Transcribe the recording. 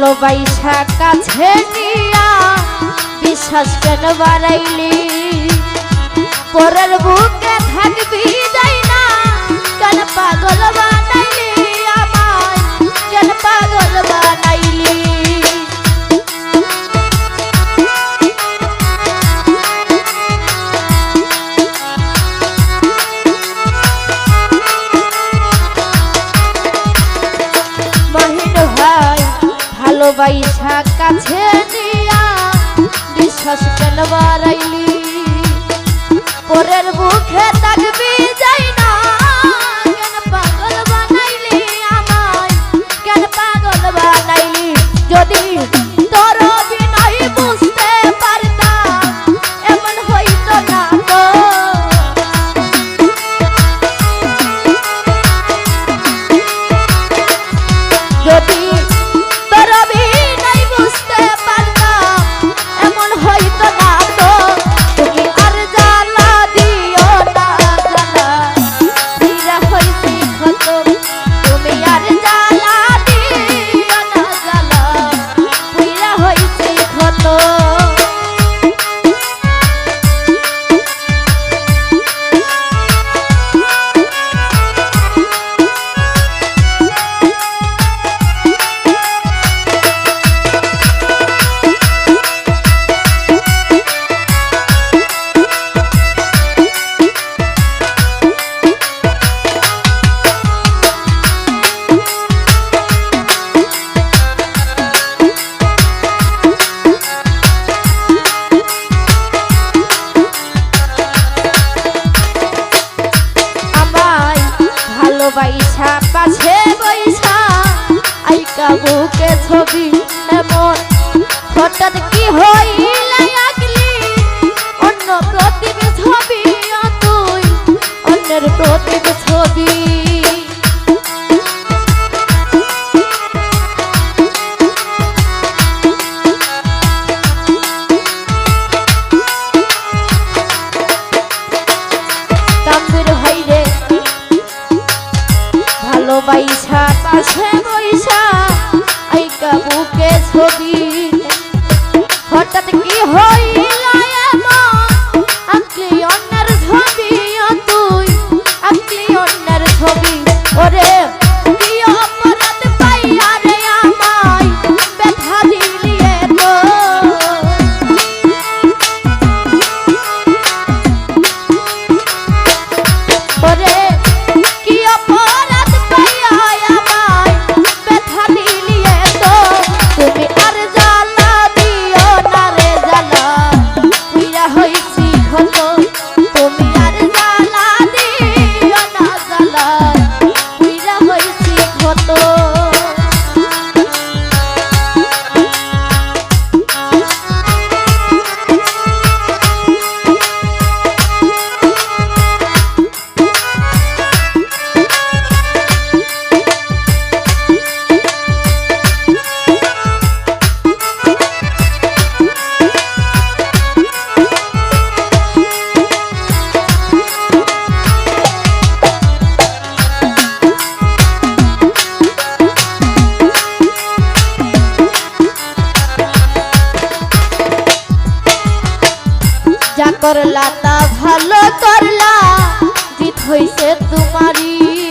ভালোবাসা কাছে নিয়া বিশ্বাস কেন বাড়াইলি পরের বুকে থাকবি যাই না কেন পাগল বানাইলি আমায় কেন পাগল বানাইলি ভালোবাসা কাছে নিয়া বিশ্বাস কেন বাড়াইলি পরের বুকে থাকবি যাই না কেন পাগল বানাইলি আমায় কেন পাগল বানাইলি যদি তোর বিনয় বুঝতে পারতাম এমন হইতো না তো যদি ভালোবাসা পাশে বৈশা আইকা বুকে ছবি এমন হঠাৎ কি হইল আগলি অন্য প্রতিব ছবি তুই অন্যের প্রতিব ছবি ভালোবাসা পাশে বৈশা আইকা বুকে ছবি হঠাৎ কি হইল আঁকলি অন্যের ছবি তুই আঁকলি অন্যের ছবি ওরে কি অপরাধ পাইয়া রে আমায় ব্যথা দিলি তো ওরে কি অপরাধ করলা তা ভালো করলা জিত হইছে তোমারি